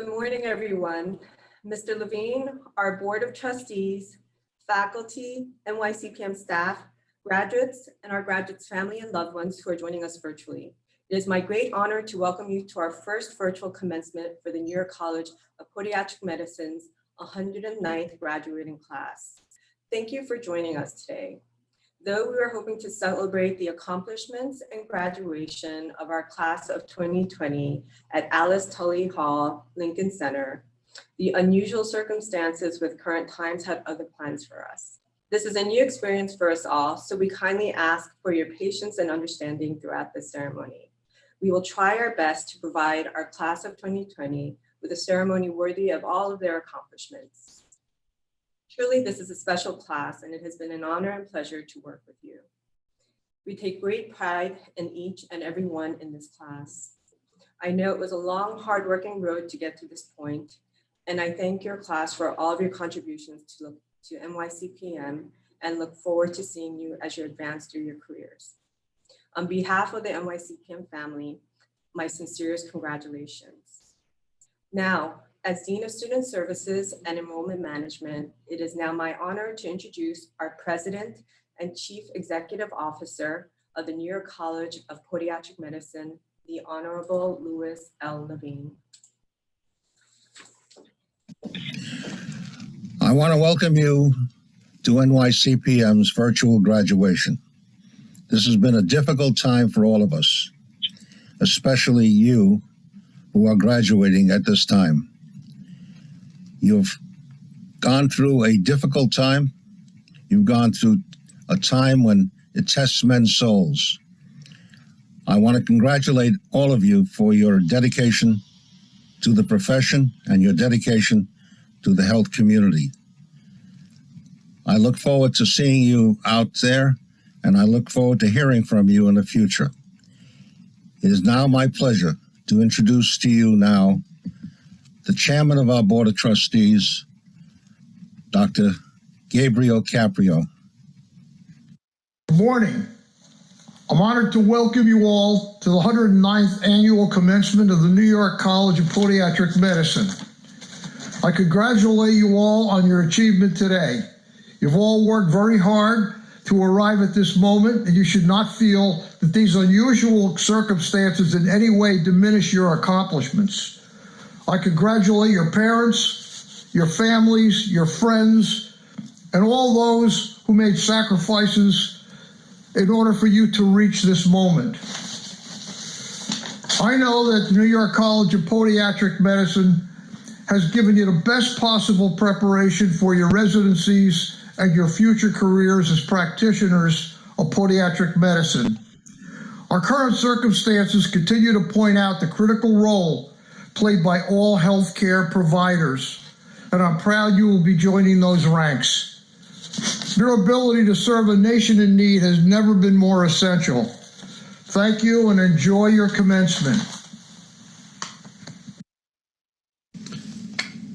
Good morning, everyone. Mr. Levine, our Board of Trustees, faculty, NYCPM staff, graduates, and our graduates' family and loved ones who are joining us virtually. It is my great honor to welcome you to our first virtual commencement for the New York College of Podiatric Medicine's 109th graduating class. Thank you for joining us today. Though we are hoping to celebrate the accomplishments and graduation of our class of 2020 at Alice Tully Hall, Lincoln Center, the unusual circumstances with current times had other plans for us. This is a new experience for us all, so we kindly ask for your patience and understanding throughout this ceremony. We will try our best to provide our class of 2020 with a ceremony worthy of all of their accomplishments. Truly, this is a special class, and it has been an honor and pleasure to work with you. We take great pride in each and every one in this class. I know it was a long, hard-working road to get to this point, and I thank your class for all of your contributions to NYCPM and look forward to seeing you as you advance through your careers. On behalf of the NYCPM family, my sincerest congratulations. Now, as Dean of Student Services and Enrollment Management, it is now my honor to introduce our President and Chief Executive Officer of the New York College of Podiatric Medicine, the Honorable Louis L. Levine. I want to welcome you to NYCPM's virtual graduation. This has been a difficult time for all of us, especially you who are graduating at this time. You've gone through a difficult time. You've gone through a time when it tests men's souls. I want to congratulate all of you for your dedication to the profession and your dedication to the health community. I look forward to seeing you out there, and I look forward to hearing from you in the future. It is now my pleasure to introduce to you now the chairman of our Board of Trustees, Dr. Gabriel Caprio. Good morning. I'm honored to welcome you all to the 109th annual commencement of the New York College of Podiatric Medicine. I congratulate you all on your achievement today. You've all worked very hard to arrive at this moment, and you should not feel that these unusual circumstances in any way diminish your accomplishments. I congratulate your parents, your families, your friends, and all those who made sacrifices in order for you to reach this moment. I know that the New York College of Podiatric Medicine has given you the best possible preparation for your residencies and your future careers as practitioners of podiatric medicine. Our current circumstances continue to point out the critical role played by all healthcare providers, and I'm proud you will be joining those ranks. Your ability to serve a nation in need has never been more essential. Thank you and enjoy your commencement.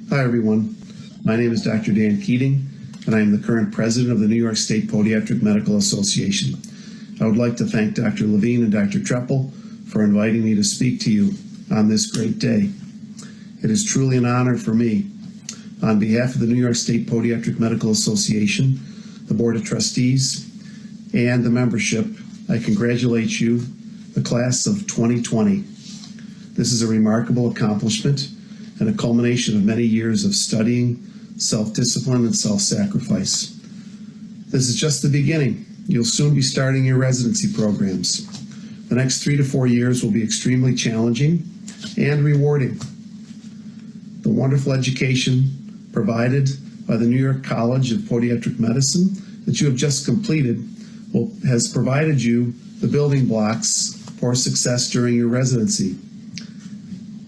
Hi, everyone. My name is Dr. Dan Keating, and I am the current president of the New York State Podiatric Medical Association. I would like to thank Dr. Levine and Dr. Treppel for inviting me to speak to you on this great day. It is truly an honor for me. On behalf of the New York State Podiatric Medical Association, the Board of Trustees, and the membership, I congratulate you, the class of 2020. This is a remarkable accomplishment and a culmination of many years of studying, self-discipline, and self-sacrifice. This is just the beginning. You'll soon be starting your residency programs. The next 3 to 4 years will be extremely challenging and rewarding. The wonderful education provided by the New York College of Podiatric Medicine that you have just completed has provided you the building blocks for success during your residency.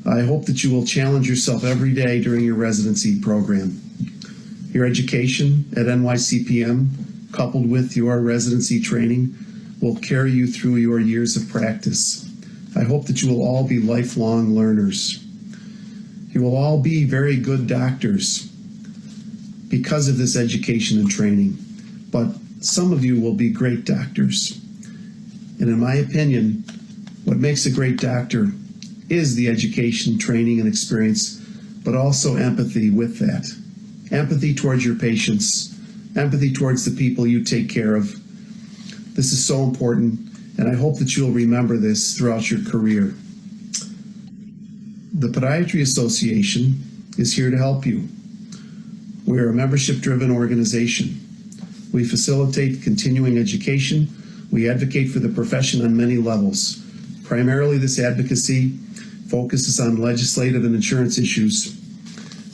I hope that you will challenge yourself every day during your residency program. Your education at NYCPM, coupled with your residency training, will carry you through your years of practice. I hope that you will all be lifelong learners. You will all be very good doctors because of this education and training, but some of you will be great doctors. And in my opinion, what makes a great doctor is the education, training, and experience but also empathy with that. Empathy towards your patients, empathy towards the people you take care of. This is so important, and I hope that you'll remember this throughout your career. The Podiatry Association is here to help you. We are a membership-driven organization. We facilitate continuing education. We advocate for the profession on many levels. Primarily, this advocacy focuses on legislative and insurance issues.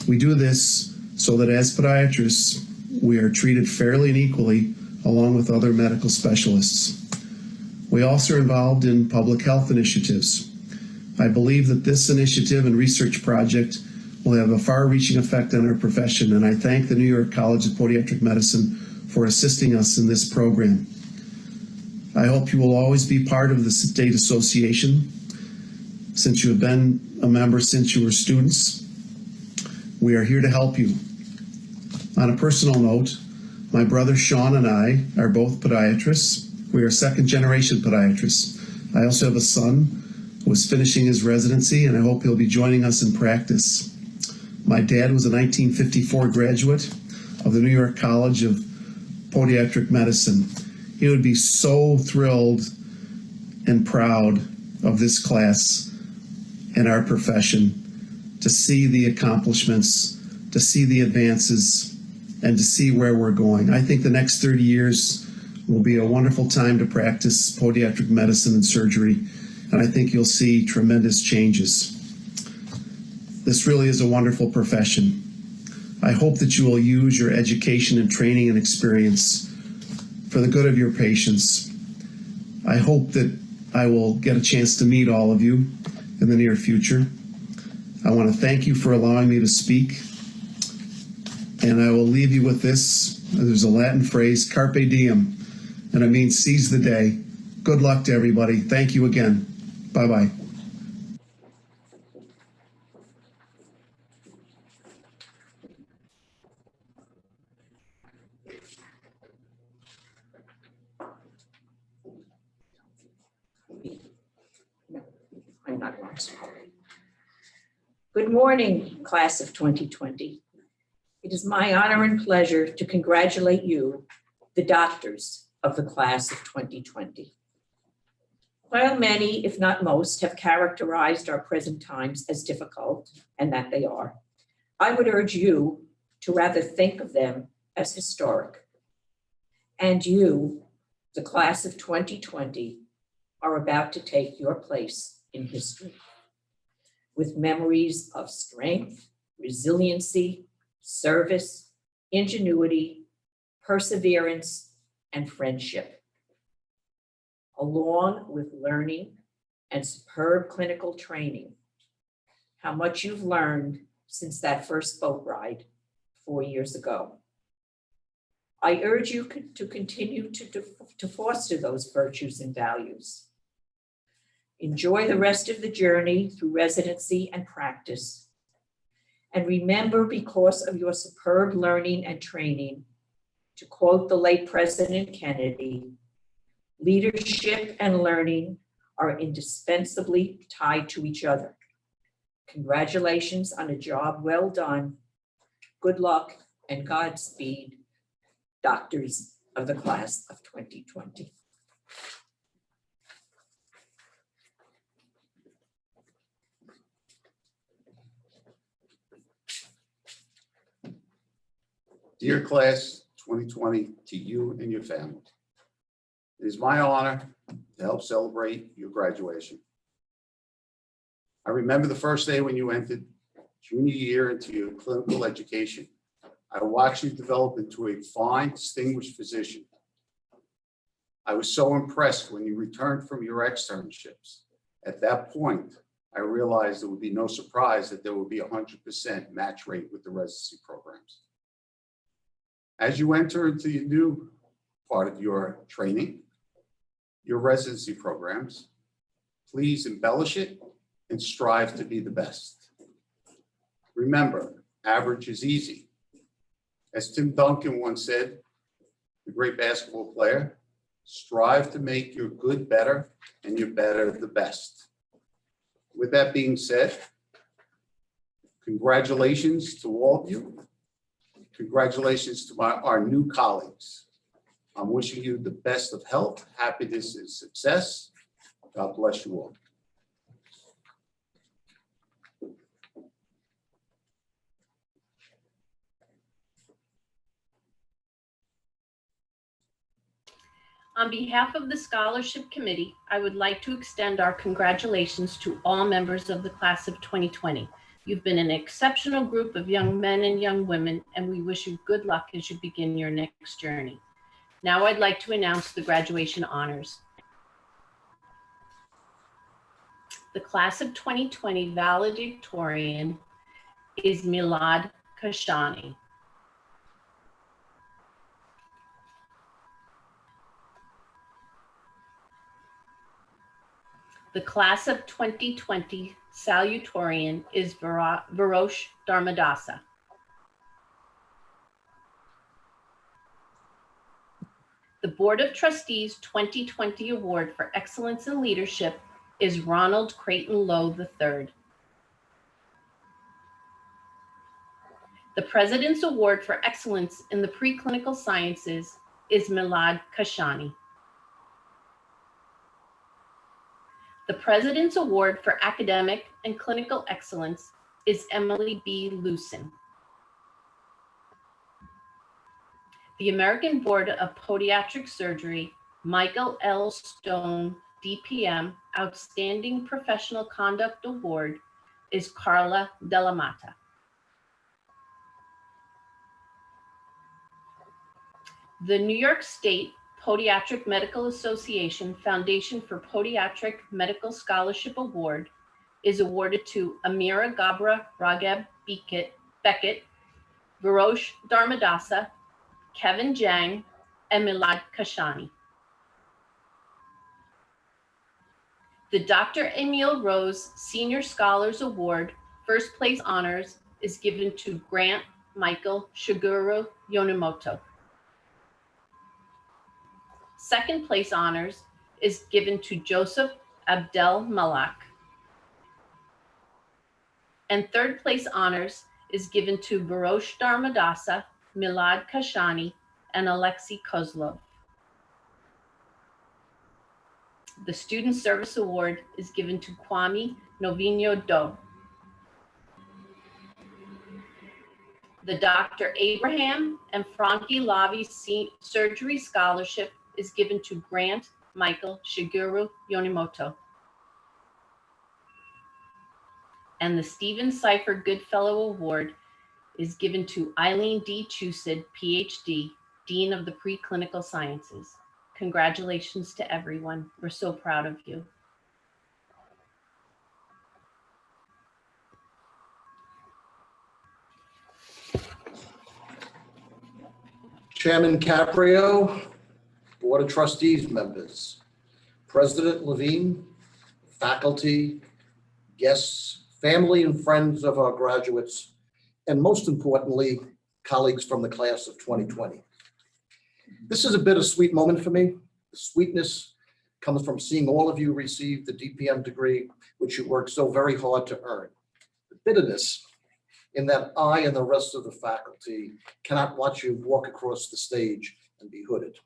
We do this so that as podiatrists, we are treated fairly and equally along with other medical specialists. We also are involved in public health initiatives. I believe that this initiative and research project will have a far-reaching effect on our profession, and I thank the New York College of Podiatric Medicine for assisting us in this program. I hope you will always be part of the State Association since you have been a member since you were students. We are here to help you. On a personal note, my brother Sean and I are both podiatrists. We are second-generation podiatrists. I also have a son who is finishing his residency, and I hope he'll be joining us in practice. My dad was a 1954 graduate of the New York College of Podiatric Medicine. He would be so thrilled and proud of this class and our profession to see the accomplishments, to see the advances, and to see where we're going. I think the next 30 years will be a wonderful time to practice podiatric medicine and surgery, and I think you'll see tremendous changes. This really is a wonderful profession. I hope that you will use your education and training and experience for the good of your patients. I hope that I will get a chance to meet all of you in the near future. I want to thank you for allowing me to speak, and I will leave you with this. There's a Latin phrase, carpe diem, and it means seize the day. Good luck to everybody. Thank you again. Bye-bye. I'm not wrong. Good morning, class of 2020. It is my honor and pleasure to congratulate you, the doctors of the class of 2020. While many, if not most, have characterized our present times as difficult, and that they are, I would urge you to rather think of them as historic. And you, the class of 2020, are about to take your place in history with memories of strength, resiliency, service, ingenuity, perseverance, and friendship, along with learning and superb clinical training. How much you've learned since that first boat ride 4 years ago. I urge you to continue to foster those virtues and values. Enjoy the rest of the journey through residency and practice. And remember, because of your superb learning and training, to quote the late President Kennedy, leadership and learning are indispensably tied to each other. Congratulations on a job well done. Good luck and Godspeed, doctors of the class of 2020. Dear class 2020, to you and your family, it is my honor to help celebrate your graduation. I remember the first day when you entered junior year into your clinical education. I watched you develop into a fine, distinguished physician. I was so impressed when you returned from your externships. At that point, I realized it would be no surprise that there would be 100% match rate with the residency programs. As you enter into your new part of your training, your residency programs, please embellish it and strive to be the best. Remember, average is easy. As Tim Duncan once said, the great basketball player, strive to make your good better and your better the best. With that being said, Congratulations to all of you. Congratulations to our new colleagues. I'm wishing you the best of health, happiness, and success. God bless you all. On behalf of the Scholarship Committee, I would like to extend our congratulations to all members of the class of 2020. You've been an exceptional group of young men and young women, and we wish you good luck as you begin your next journey. Now I'd like to announce the graduation honors. The class of 2020 valedictorian is Milad Kashani. The class of 2020 salutatorian is Varosh Dharmadasa. The Board of Trustees 2020 Award for Excellence in Leadership is Ronald Creighton Lowe III. The President's Award for Excellence in the Preclinical Sciences is Milad Kashani. The President's Award for Academic and Clinical Excellence is Emily B. Lucen. The American Board of Podiatric Surgery Michael L. Stone, DPM, Outstanding Professional Conduct Award is Carla Della Mata. The New York State Podiatric Medical Association Foundation for Podiatric Medical Scholarship Award is awarded to Amira Gabra Ragheb Beckett, Varosh Dharmadasa, Kevin Jang, and Milad Kashani. The Dr. Emil Rose Senior Scholars Award First Place Honors is given to Grant Michael Shigeru Yonemoto. Second place honors is given to Joseph Abdel Malak. And third place honors is given to Varosh Dharmadasa, Milad Kashani, and Alexei Kozlov. The Student Service Award is given to Kwame Novinho Do. The Dr. Abraham and Frankie Lavi Surgery Scholarship is given to Grant Michael Shigeru Yonemoto. And the Stephen Seifer Goodfellow Award is given to Eileen D. Chusid, PhD, Dean of the Preclinical Sciences. Congratulations to everyone. We're so proud of you. Chairman Caprio, Board of Trustees members, President Levine, faculty, guests, family and friends of our graduates, and most importantly, colleagues from the class of 2020. This is a bittersweet moment for me. The sweetness comes from seeing all of you receive the DPM degree, which you worked so very hard to earn. The bitterness in that I and the rest of the faculty cannot watch you walk across the stage and be hooded.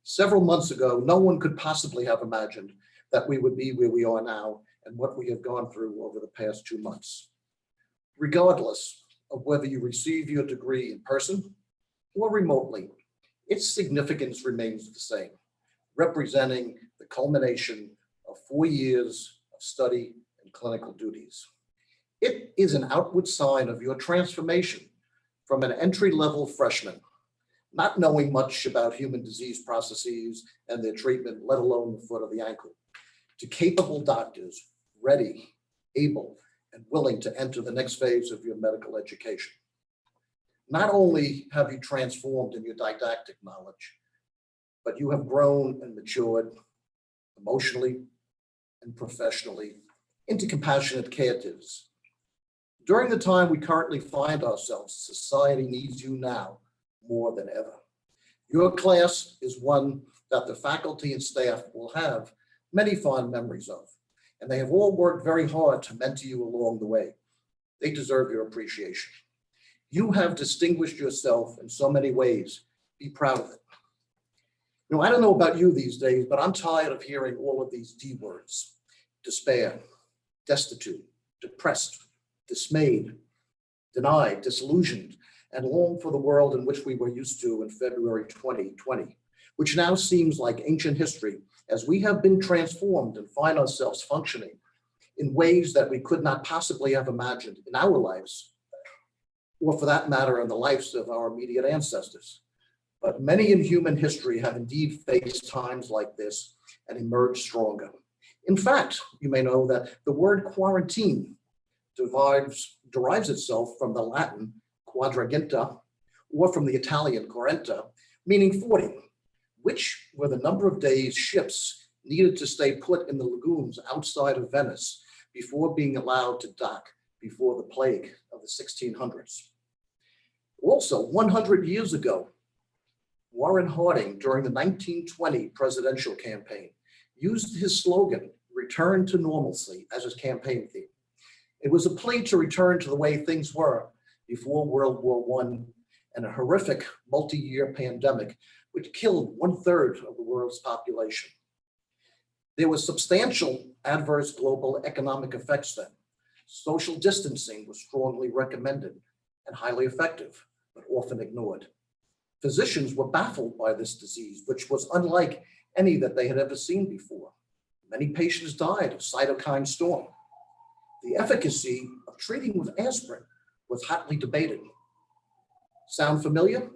Several months ago, no one could possibly have imagined that we would be where we are now and what we have gone through over the past 2 months. Regardless of whether you receive your degree in person or remotely, its significance remains the same, representing the culmination of 4 years of study and clinical duties. It is an outward sign of your transformation from an entry-level freshman, not knowing much about human disease processes and their treatment, let alone the foot or the ankle, to capable doctors, ready, able, and willing to enter the next phase of your medical education. Not only have you transformed in your didactic knowledge, but you have grown and matured emotionally and professionally into compassionate caregivers. During the time we currently find ourselves, society needs you now more than ever. Your class is one that the faculty and staff will have many fond memories of, and they have all worked very hard to mentor you along the way. They deserve your appreciation. You have distinguished yourself in so many ways. Be proud of it. You know, I don't know about you these days, but I'm tired of hearing all of these D words: despair, destitute, depressed, dismayed, denied, disillusioned, and long for the world in which we were used to in February 2020, which now seems like ancient history, as we have been transformed and find ourselves functioning in ways that we could not possibly have imagined in our lives, or for that matter, in the lives of our immediate ancestors. But many in human history have indeed faced times like this and emerged stronger. In fact, you may know that the word quarantine derives itself from the Latin quadragenta, or from the Italian quaranta, meaning 40, which were the number of days ships needed to stay put in the lagoons outside of Venice before being allowed to dock before the plague of the 1600s. Also, 100 years ago, Warren Harding, during the 1920 presidential campaign, used his slogan, "Return to Normalcy," as his campaign theme. It was a plea to return to the way things were before World War I and a horrific multi-year pandemic which killed 1/3 of the world's population. There was substantial adverse global economic effects then. Social distancing was strongly recommended and highly effective, but often ignored. Physicians were baffled by this disease, which was unlike any that they had ever seen before. Many patients died of cytokine storm. The efficacy of treating with aspirin was hotly debated. Sound familiar?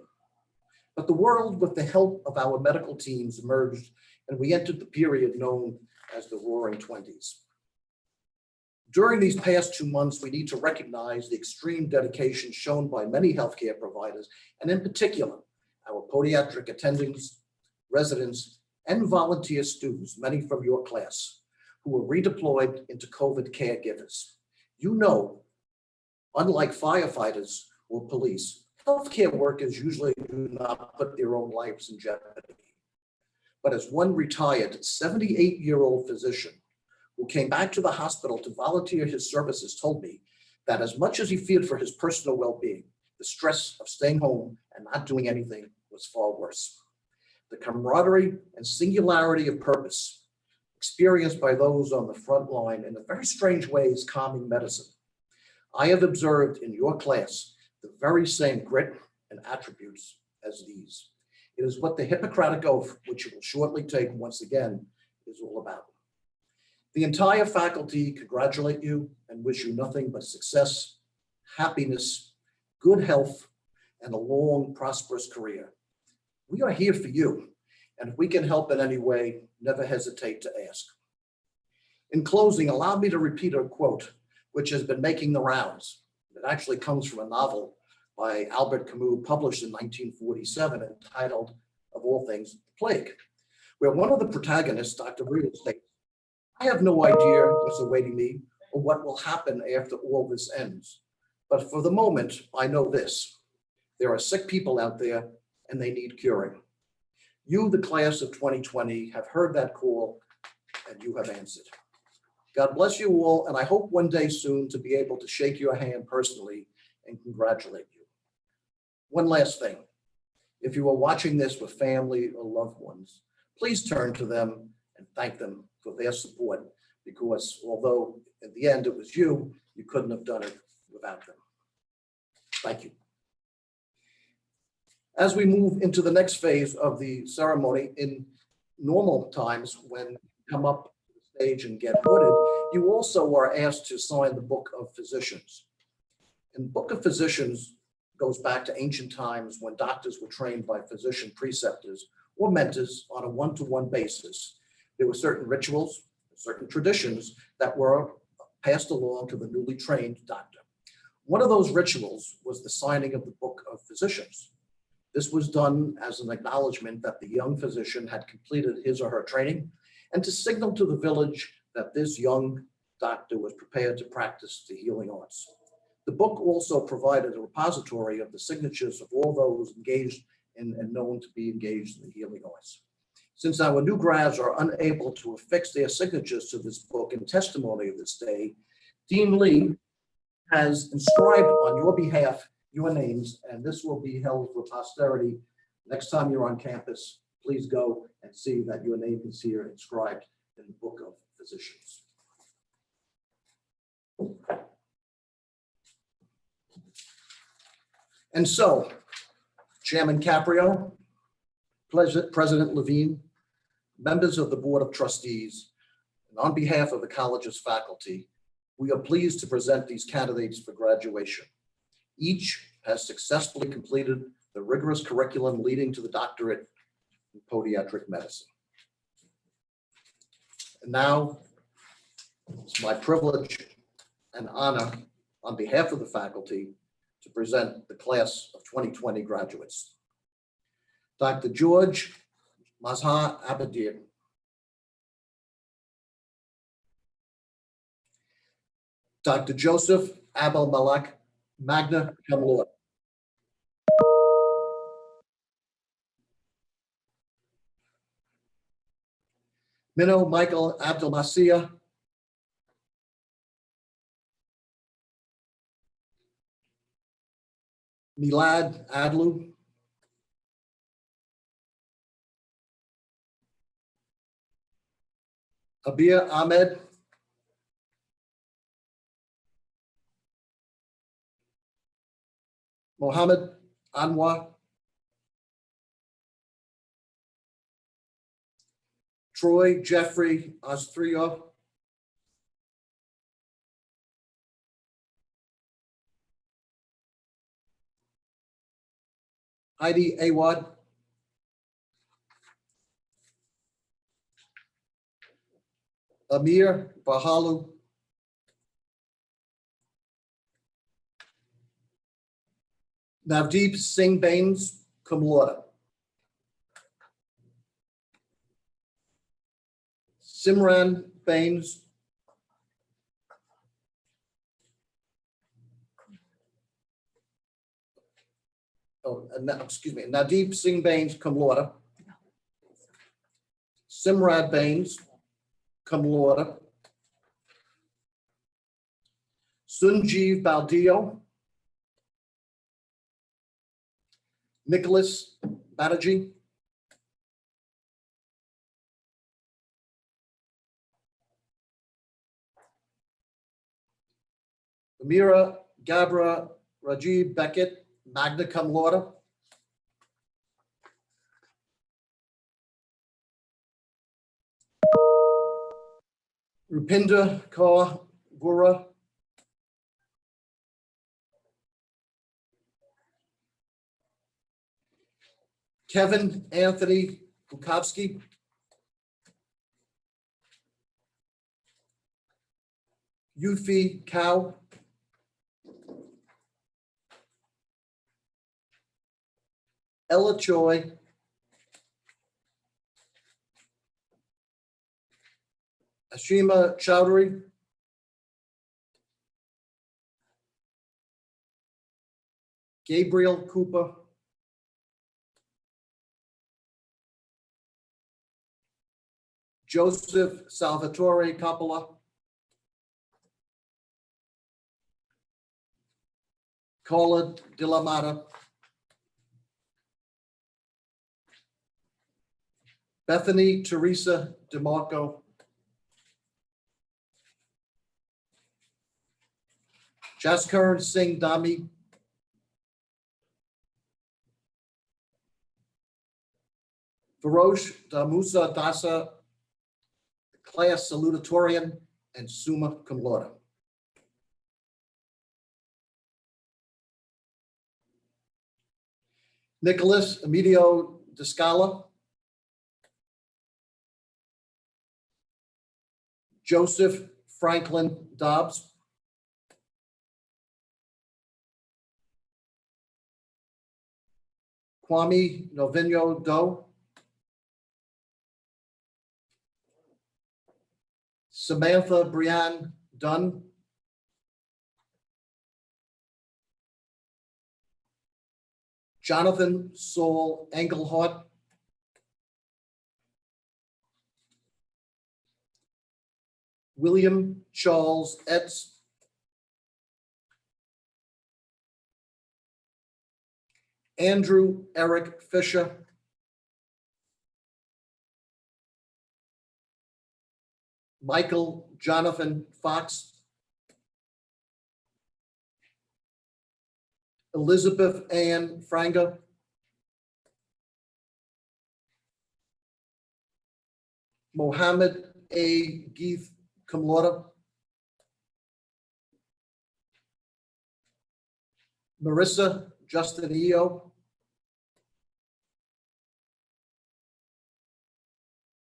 But the world, with the help of our medical teams, emerged, and we entered the period known as the Roaring Twenties. During these past 2 months, we need to recognize the extreme dedication shown by many healthcare providers, and in particular, our podiatric attendings, residents, and volunteer students, many from your class, who were redeployed into COVID caregivers. You know, unlike firefighters or police, healthcare workers usually do not put their own lives in jeopardy. But as one retired 78-year-old physician who came back to the hospital to volunteer his services told me that as much as he feared for his personal well-being, the stress of staying home and not doing anything was far worse. The camaraderie and singularity of purpose experienced by those on the front line in a very strange way is calming medicine. I have observed in your class the very same grit and attributes as these. It is what the Hippocratic Oath, which you will shortly take once again, is all about. The entire faculty congratulate you and wish you nothing but success, happiness, good health, and a long, prosperous career. We are here for you, and if we can help in any way, never hesitate to ask. In closing, allow me to repeat a quote which has been making the rounds. It actually comes from a novel by Albert Camus, published in 1947, entitled, of all things, The Plague, where one of the protagonists, Dr. Riddle, states, "I have no idea what's awaiting me or what will happen after all this ends. But for the moment, I know this. There are sick people out there and they need curing. You, the class of 2020, have heard that call and you have answered. God bless you all, and I hope one day soon to be able to shake your hand personally and congratulate you." One last thing. If you are watching this with family or loved ones, please turn to them and thank them for their support, because although in the end it was you, you couldn't have done it without them. Thank you. As we move into the next phase of the ceremony, in normal times when you come up to the stage and get hooded, you also are asked to sign the Book of Physicians. And the Book of Physicians goes back to ancient times when doctors were trained by physician preceptors or mentors on a one-to-one basis. There were certain rituals, certain traditions that were passed along to the newly trained doctor. One of those rituals was the signing of the Book of Physicians. This was done as an acknowledgement that the young physician had completed his or her training, and to signal to the village that this young doctor was prepared to practice the healing arts. The book also provided a repository of the signatures of all those engaged in and known to be engaged in the healing arts. Since our new grads are unable to affix their signatures to this book in testimony of this day, Dean Lee has inscribed on your behalf your names, and this will be held for posterity. Next time you're on campus, please go and see that your name is here inscribed in the Book of Physicians. And so, Chairman Caprio, President Levine, members of the Board of Trustees, and on behalf of the college's faculty, we are pleased to present these candidates for graduation. Each has successfully completed the rigorous curriculum leading to the doctorate in podiatric medicine. And now, it's my privilege and honor on behalf of the faculty to present the class of 2020 graduates. Dr. George Mazhar Abadir. Dr. Joseph Abel Malak, magna cum laude. Minnow Michael Abdelmasia. Milad Adlu. Abir Ahmed. Mohammed Anwar. Troy Jeffrey Ostrio. Heidi Awad. Amir Bahalu. Navdeep Singh Bains, cum laude. Simran Bains. Excuse me, Navdeep Singh Bains, cum laude. Simran Bains, cum laude. Sunjeev Baldio. Nicholas Banerjee. Amira Gabra Rajiv Beckett, magna cum laude. Rupinder Kaur Gura. Kevin Anthony Bukovsky. Yufi Kao. Ella Choi. Ashima Chowdhury. Gabriel Cooper. Joseph Salvatore Coppola. Carla De La Mata. Bethany Teresa DeMarco. Jaskaran Singh Dami. Ferosh Damusa Dasa, class salutatorian and summa cum laude. Nicholas Emilio Descala. Joseph Franklin Dobbs. Kwame Novinho Doe. Samantha Brianne Dunn. Jonathan Saul Engelhardt. William Charles Etz. Andrew Eric Fisher, Michael Jonathan Fox, Elizabeth Ann Franga, Mohammed A. Geith cum laude, Marissa Justinio,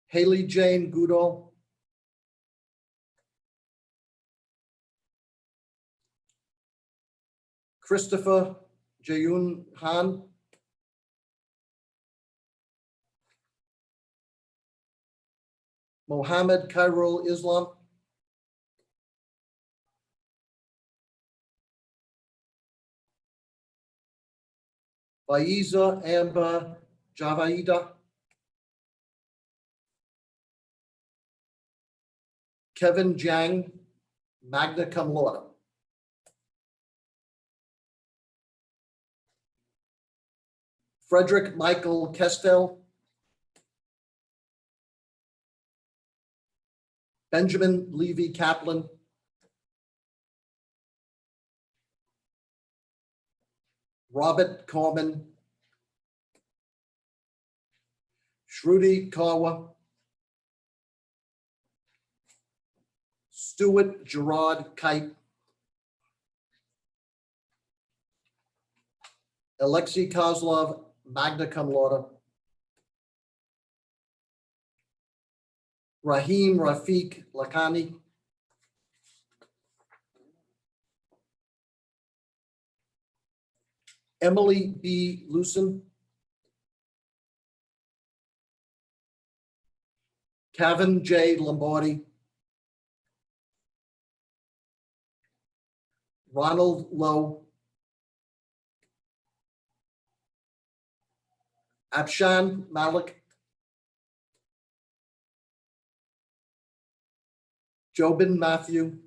Haley Jane Goodall, Christopher Jayun Han, Mohammed Khairul Islam, Faiza Amber Javaida, Kevin Jiang, magna cum laude. Frederick Michael Kestel, Benjamin Levy Kaplan, Robert Corman, Shruti Kawa, Stuart Gerard Kite, Alexei Kozlov, magna cum laude. Rahim Rafiq Lakhani, Emily B. Lucen, Kevin J. Lombardi, Ronald Lowe, Abshan Malik, Jobin Matthew,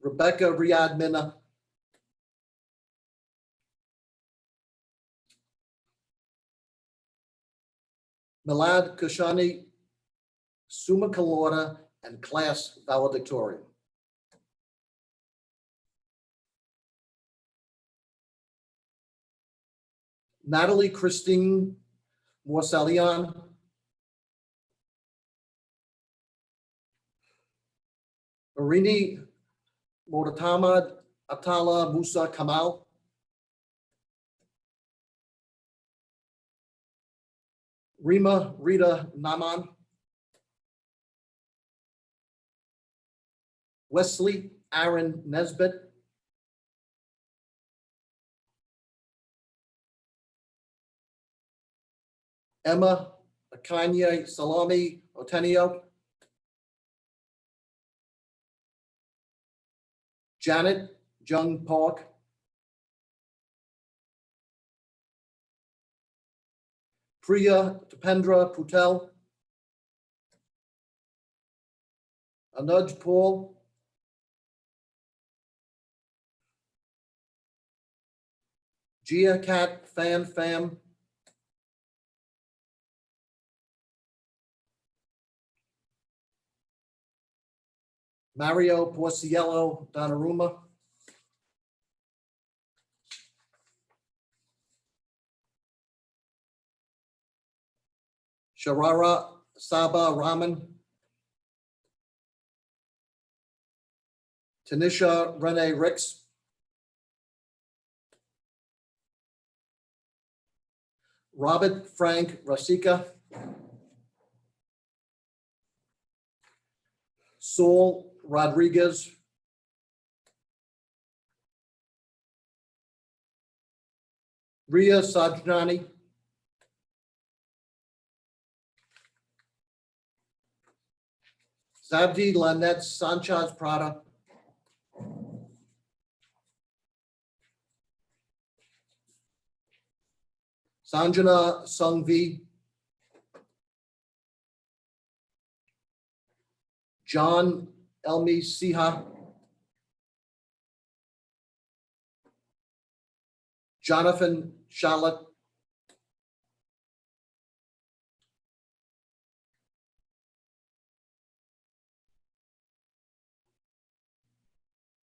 Rebecca Riyad Minna, Milad Kushani, summa cum laude, and class valedictorian. Natalie Christine Morsalian, Marini Motatamad Atala Musa Kamal, Rima Rita Naman, Wesley Aaron Nesbitt, Emma Akanye Salami Otenio, Janet Jung Park, Priya Tapendra Putel, Anuj Paul, Gia Cat Fan Fam, Mario Porciello Donnarumma, Sharara Saba Raman, Tanisha Renee Ricks, Robert Frank Rasika, Saul Rodriguez, Ria Sajnani, Zabdi Lanette Sanchez Prada, Sanjana Sungvi, John Elmi Siha, Jonathan Charlotte,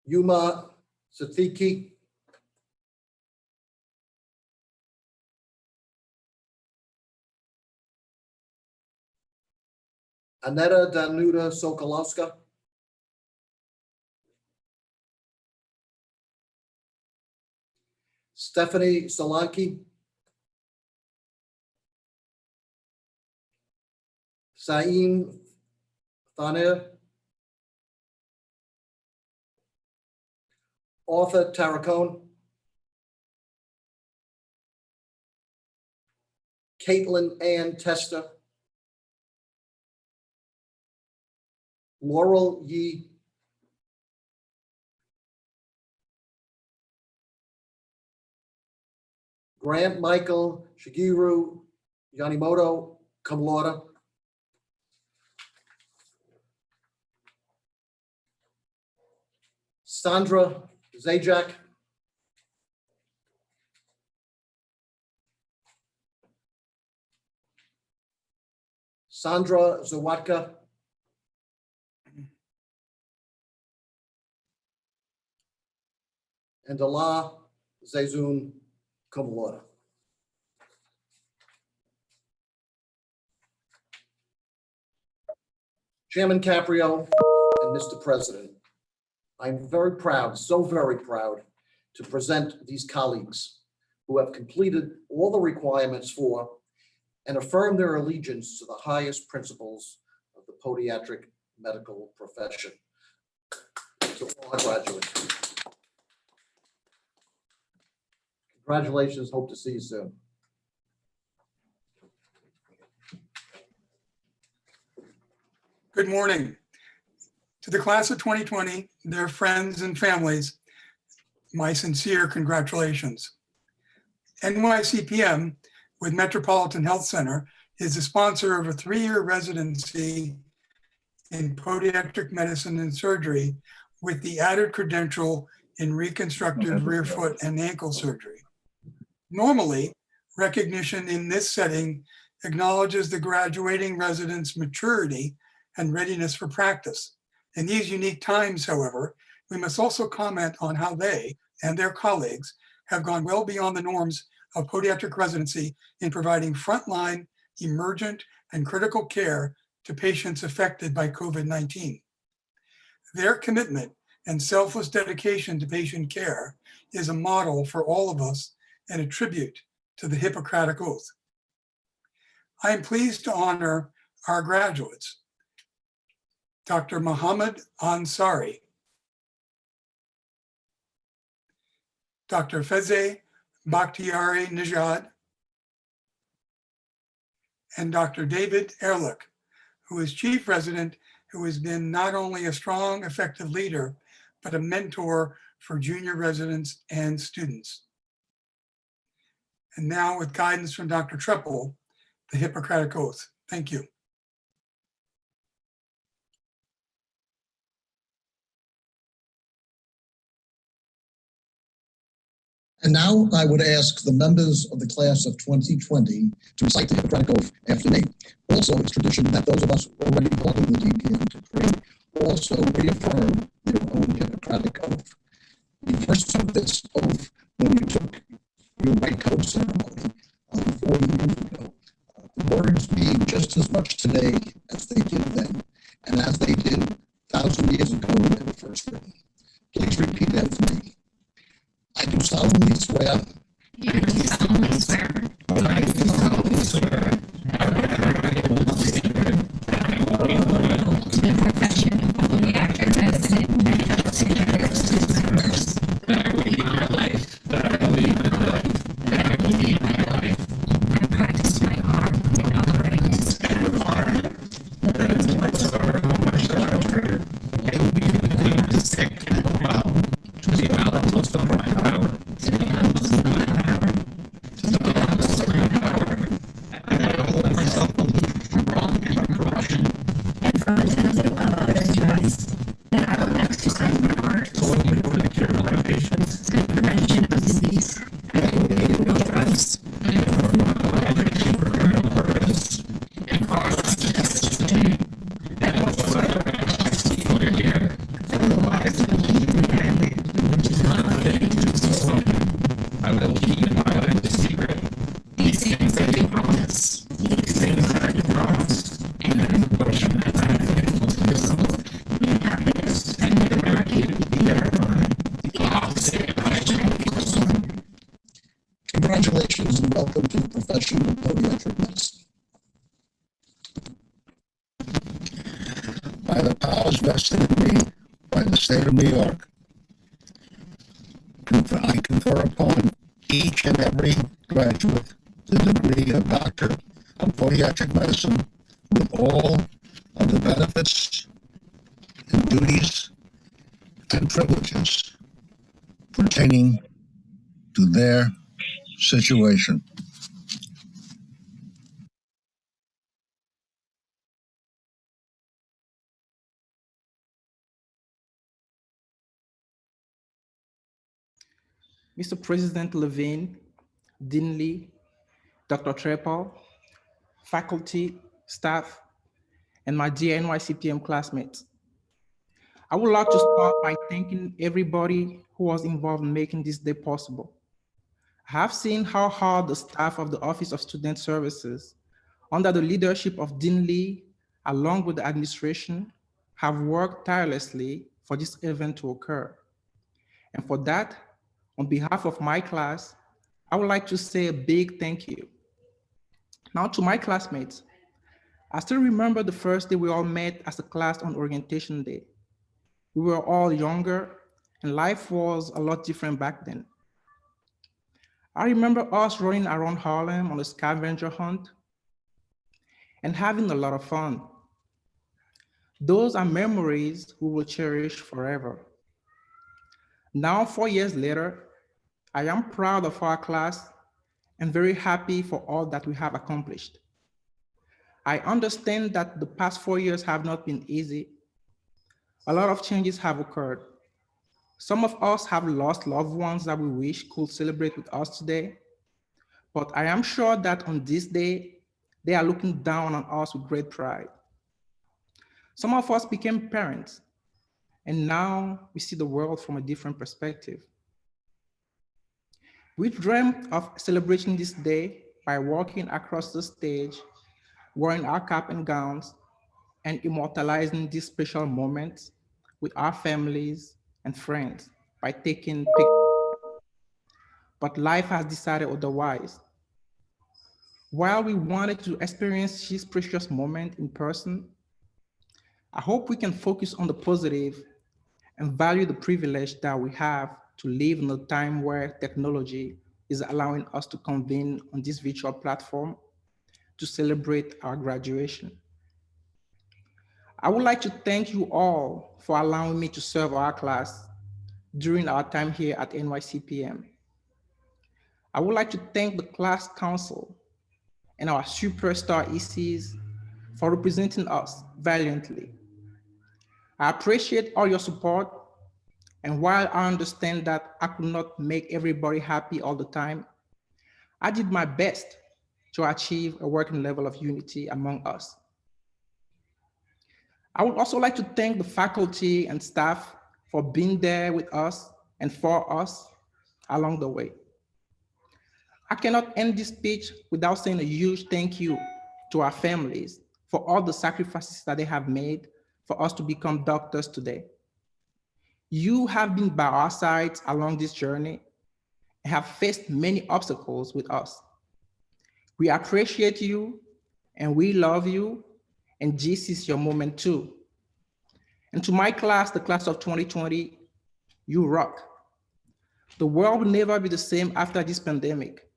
Yuma Siddiqui, Aneta Danuta Sokolowska, Stephanie Solanki, Saeem Thaner, Arthur Tarracone, Caitlin Ann Tester, Laurel Yi, Grant Michael Shigeru Yanimoto, cum laude. Sandra Zajac, Sandra Zawatka, and Allah Zayzoun, cum laude. Chairman Caprio and Mr. President, I'm very proud, so very proud, to present these colleagues who have completed all the requirements for and affirm their allegiance to the highest principles of the podiatric medical profession. To all our graduates. Congratulations, hope to see you soon. Good morning. To the class of 2020, their friends and families, my sincere congratulations. NYCPM with Metropolitan Health Center is the sponsor of a 3-year residency in podiatric medicine and surgery with the added credential in reconstructive rear foot and ankle surgery. Normally, recognition in this setting acknowledges the graduating resident's maturity and readiness for practice. In these unique times, however, we must also comment on how they and their colleagues have gone well beyond the norms of podiatric residency in providing frontline, emergent, and critical care to patients affected by COVID-19. Their commitment and selfless dedication to patient care is a model for all of us and a tribute to the Hippocratic Oath. I am pleased to honor our graduates, Dr. Mohammed Ansari, Dr. Feze Bakhtiari Nijad, and Dr. David Ehrlich, who is chief resident, who has been not only a strong, effective leader, but a mentor for junior residents and students. And now, with guidance from Dr. Treppel, the Hippocratic Oath. Thank you. And now I would ask the members of the class of 2020 to recite the Hippocratic Oath after me. Also, it's tradition that those of us already belonging to the DPM degree also reaffirm their own Hippocratic Oath. You first took this oath when you took your white coat ceremony 40 years ago. The words mean just as much today as they did then, and as they did 1,000 years ago when they were first written. Please repeat after me. I do solemnly swear. I do solemnly swear. I do solemnly swear. That I will be loyal to the profession of podiatric medicine and healthcare service. That I will lead my life. That I will lead my life. That I will lead my life. And practice my art in uprightness and regard. That is what's our character. It will be fulfilled to sick and well. To the utmost of my power. To the utmost of my power. To the podiatric medicine. By the powers vested in me by the state of New York, I confer upon each and every graduate the degree of Doctor of Podiatric Medicine with all of the benefits and duties and privileges pertaining to their situation. Mr. President Levine, Dean Lee, Dr. Trepal, faculty, staff, and my dear NYCPM classmates. I would like to start by thanking everybody who was involved in making this day possible. I have seen how hard the staff of the Office of Student Services, under the leadership of Dean Lee, along with the administration, have worked tirelessly for this event to occur. And for that, on behalf of my class, I would like to say a big thank you. Now to my classmates, I still remember the first day we all met as a class on orientation day. We were all younger and life was a lot different back then. I remember us running around Harlem on a scavenger hunt and having a lot of fun. Those are memories we will cherish forever. Now, 4 years later, I am proud of our class and very happy for all that we have accomplished. I understand that the past 4 years have not been easy. A lot of changes have occurred. Some of us have lost loved ones that we wish could celebrate with us today. But I am sure that on this day, they are looking down on us with great pride. Some of us became parents, and now we see the world from a different perspective. We dreamt of celebrating this day by walking across the stage, wearing our cap and gowns, and immortalizing this special moment with our families and friends by taking pictures. But life has decided otherwise. While we wanted to experience this precious moment in person, I hope we can focus on the positive and value the privilege that we have to live in a time where technology is allowing us to convene on this virtual platform to celebrate our graduation. I would like to thank you all for allowing me to serve our class during our time here at NYCPM. I would like to thank the class council and our superstar ECs for representing us valiantly. I appreciate all your support, and while I understand that I could not make everybody happy all the time, I did my best to achieve a working level of unity among us. I would also like to thank the faculty and staff for being there with us and for us along the way. I cannot end this speech without saying a huge thank you to our families for all the sacrifices that they have made for us to become doctors today. You have been by our sides along this journey and have faced many obstacles with us. We appreciate you and we love you, and this is your moment too. And to my class, the class of 2020, you rock. The world will never be the same after this pandemic,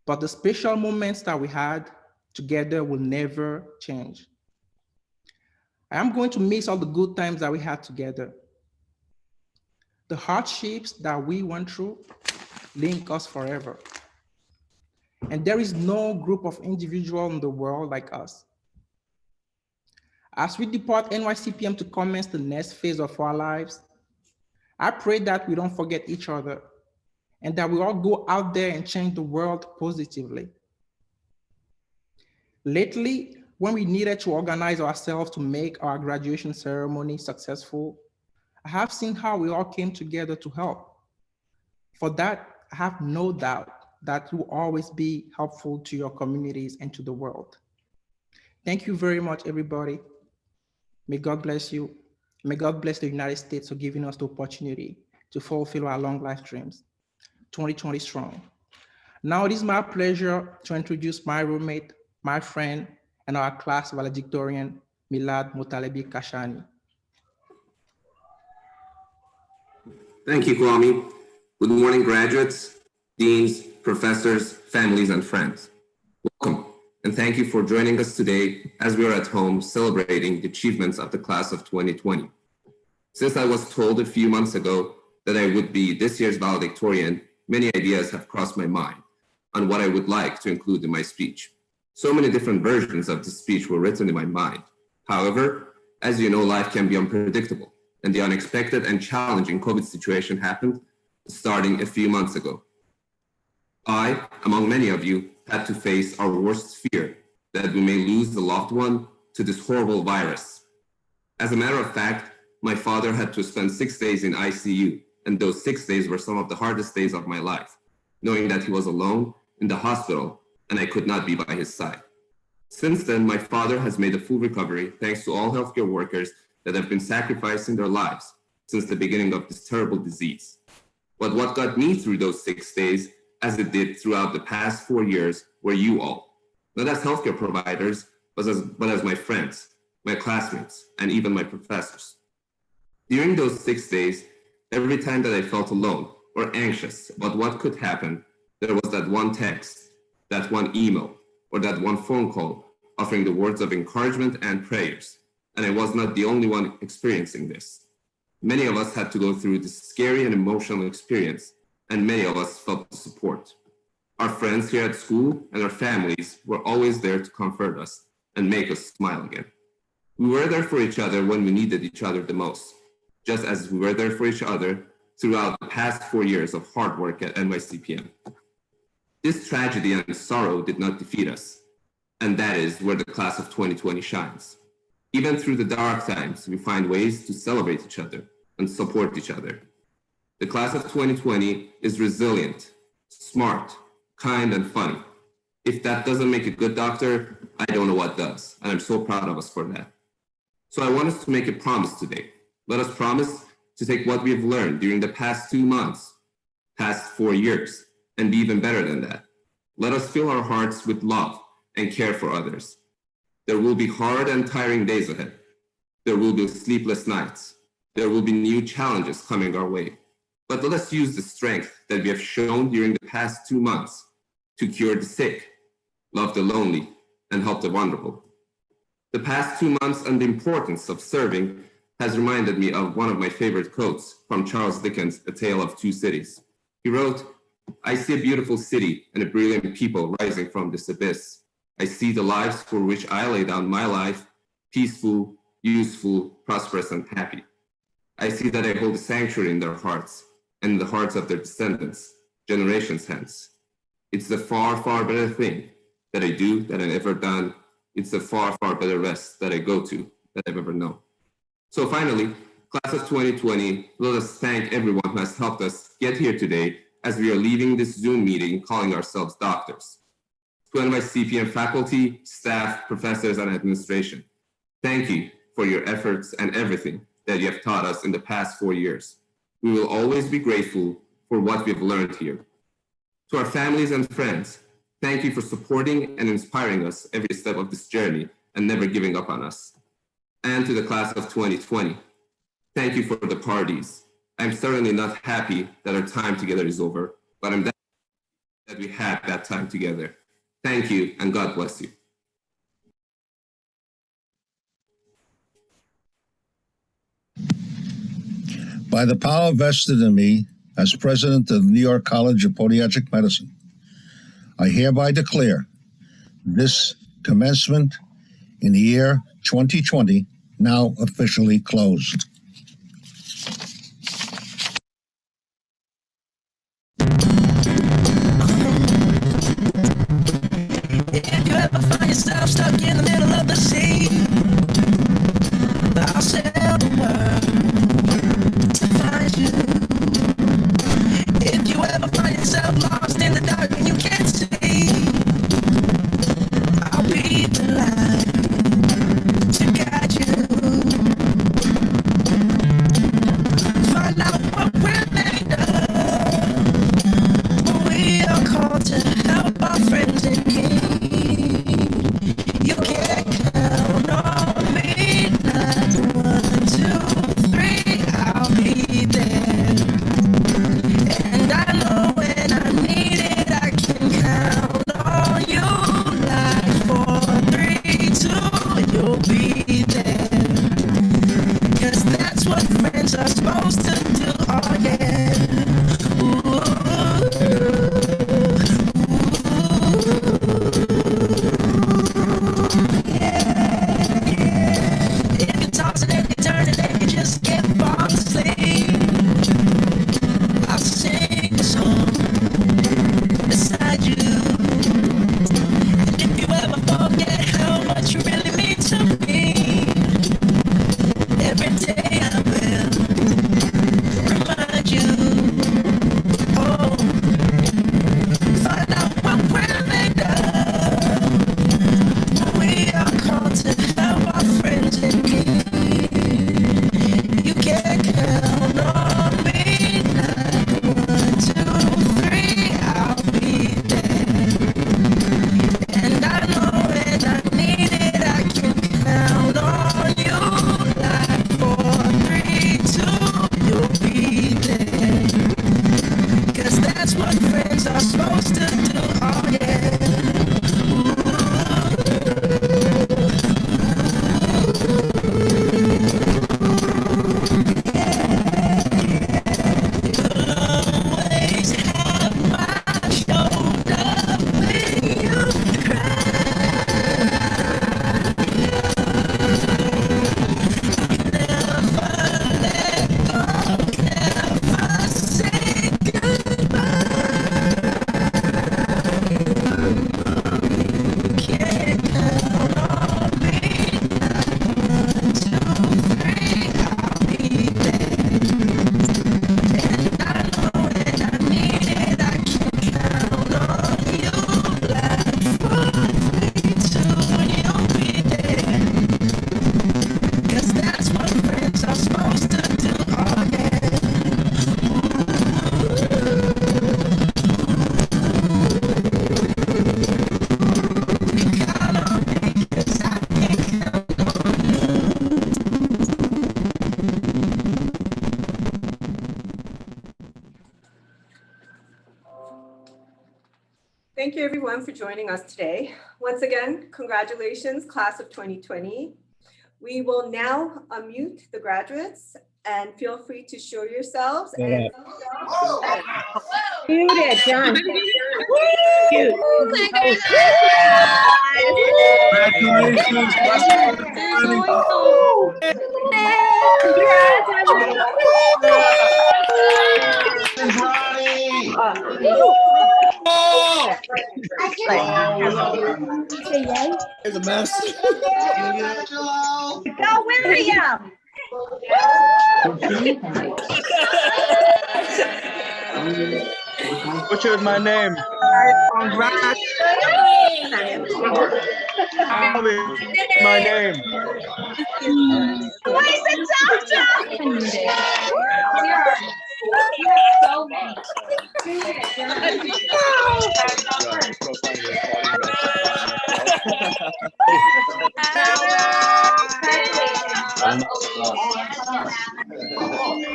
but the special moments that we had together will never change. I am going to miss all the good times that we had together. The hardships that we went through link us forever. And there is no group of individuals in the world like us. As we depart NYCPM to commence the next phase of our lives, I pray that we don't forget each other and that we all go out there and change the world positively. Lately, when we needed to organize ourselves to make our graduation ceremony successful, I have seen how we all came together to help. For that, I have no doubt that you will always be helpful to your communities and to the world. Thank you very much, everybody. May God bless you. May God bless the United States for giving us the opportunity to fulfill our long life dreams. 2020 strong. Now it is my pleasure to introduce my roommate, my friend, and our class valedictorian, Milad Motalebi Kashani. Thank you, Kwame. Good morning, graduates, deans, professors, families, and friends. Welcome, and thank you for joining us today as we are at home celebrating the achievements of the class of 2020. Since I was told a few months ago that I would be this year's valedictorian, many ideas have crossed my mind on what I would like to include in my speech. So many different versions of this speech were written in my mind. However, as you know, life can be unpredictable, and the unexpected and challenging COVID situation happened starting a few months ago. I, among many of you, had to face our worst fear, that we may lose a loved one to this horrible virus. As a matter of fact, my father had to spend 6 days in ICU, and those 6 days were some of the hardest days of my life, knowing that he was alone in the hospital and I could not be by his side. Since then, my father has made a full recovery thanks to all healthcare workers that have been sacrificing their lives since the beginning of this terrible disease. But what got me through those 6 days, as it did throughout the past 4 years, were you all. Not as healthcare providers, but as my friends, my classmates, and even my professors. During those 6 days, every time that I felt alone or anxious about what could happen, there was that one text, that one email, or that one phone call offering the words of encouragement and prayers. And I was not the only one experiencing this. Many of us had to go through this scary and emotional experience, and many of us felt the support. Our friends here at school and our families were always there to comfort us and make us smile again. We were there for each other when we needed each other the most, just as we were there for each other throughout the past 4 years of hard work at NYCPM. This tragedy and sorrow did not defeat us, and that is where the class of 2020 shines. Even through the dark times, we find ways to celebrate each other and support each other. The class of 2020 is resilient, smart, kind, and funny. If that doesn't make a good doctor, I don't know what does, and I'm so proud of us for that. So I want us to make a promise today. Let us promise to take what we have learned during the past 2 months, past 4 years, and be even better than that. Let us fill our hearts with love and care for others. There will be hard and tiring days ahead. There will be sleepless nights. There will be new challenges coming our way. But let us use the strength that we have shown during the past 2 months to cure the sick, love the lonely, and help the vulnerable. The past 2 months and the importance of serving has reminded me of one of my favorite quotes from Charles Dickens' A Tale of Two Cities. He wrote, "I see a beautiful city and a brilliant people rising from this abyss. I see the lives for which I lay down my life, peaceful, useful, prosperous, and happy. I see that I hold a sanctuary in their hearts and in the hearts of their descendants, generations hence. It's a far, far better thing that I do than I've ever done. It's a far, far better rest that I go to that I've ever known." So finally, class of 2020, let us thank everyone who has helped us get here today as we are leaving this Zoom meeting calling ourselves doctors. To NYCPM faculty, staff, professors, and administration, thank you for your efforts and everything that you have taught us in the past 4 years. We will always be grateful for what we've learned here. To our families and friends, thank you for supporting and inspiring us every step of this journey and never giving up on us. And to the class of 2020, thank you for the parties. I'm certainly not happy that our time together is over, but I'm happy that we had that time together. Thank you, and God bless you. By the power vested in me as president of the New York College of Podiatric Medicine, I hereby declare this commencement in the year 2020 now officially closed. If you ever find yourself stuck in the middle of the sea, I'll sail the world to find you. If you ever find yourself lost in the dark and you can't see, I'll be the light to guide you. Find out what we're made of, what we are called to everyone for joining us today. Once again, congratulations, class of 2020. We will now unmute the graduates and feel free to show yourselves. And Mute it, John. It's a mess. Go, William. Butchered my name. My name. Why is it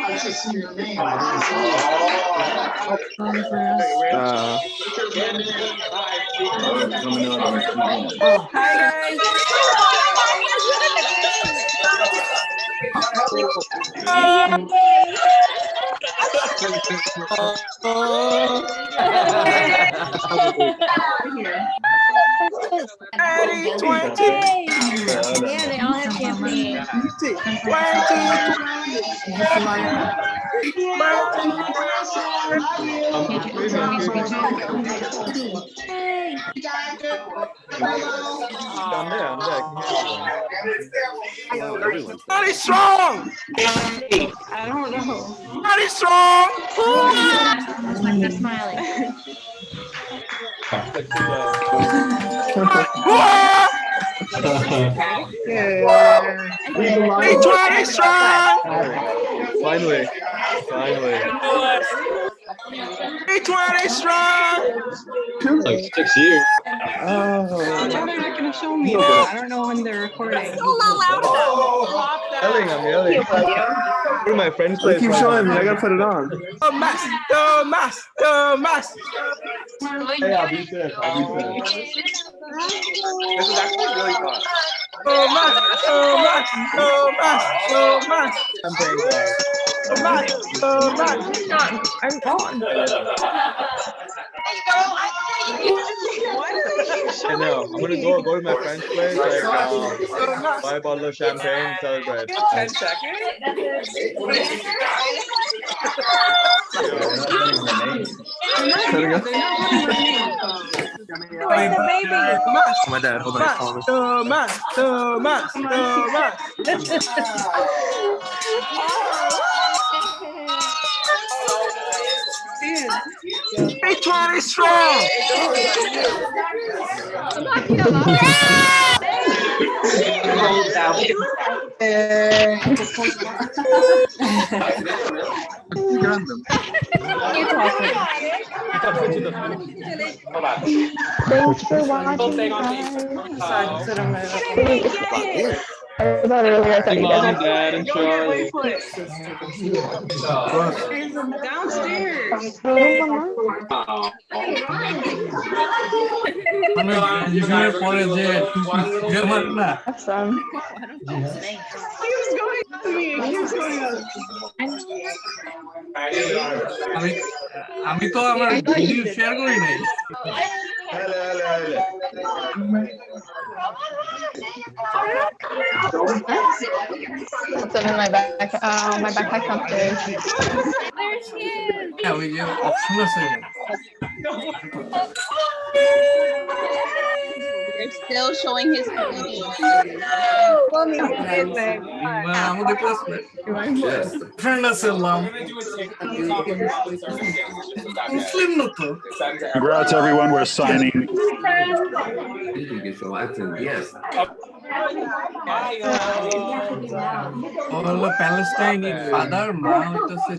I should see your name. Yeah, they all have champagne. I'm there. Body strong! I don't know. Body strong! It's like they're smiling. Body strong! Finally. 20 strong! Like 6 years. Now they're not going to show me. I don't know when they're recording. I'm yelling. One of my friends play. Keep showing me. I gotta put it on. Thomas! Hey, I'll be there. This is actually really fun. Thomas! I'm gone. I know. I'm gonna go to my friend's place, like buy a bottle of champagne, celebrate. 10 seconds? Where's the baby? My dad, hold on. Thomas! Hey, 20 strong! Thanks for watching, guys. I thought earlier I thought you guys were Dad, and Charlie. Downstairs. Awesome. আমি তো আমার video share করি নাই What's in my back? My backpack downstairs. There she is. হ্যাঁ ওই যে option আছে They're still showing his booty. আমাদের ক্লাসমেট ফ্রেন্ড আছে মুসলিম না তো Congrats, everyone. We're signing. Yes. all the Palestinian father ma হইতাছে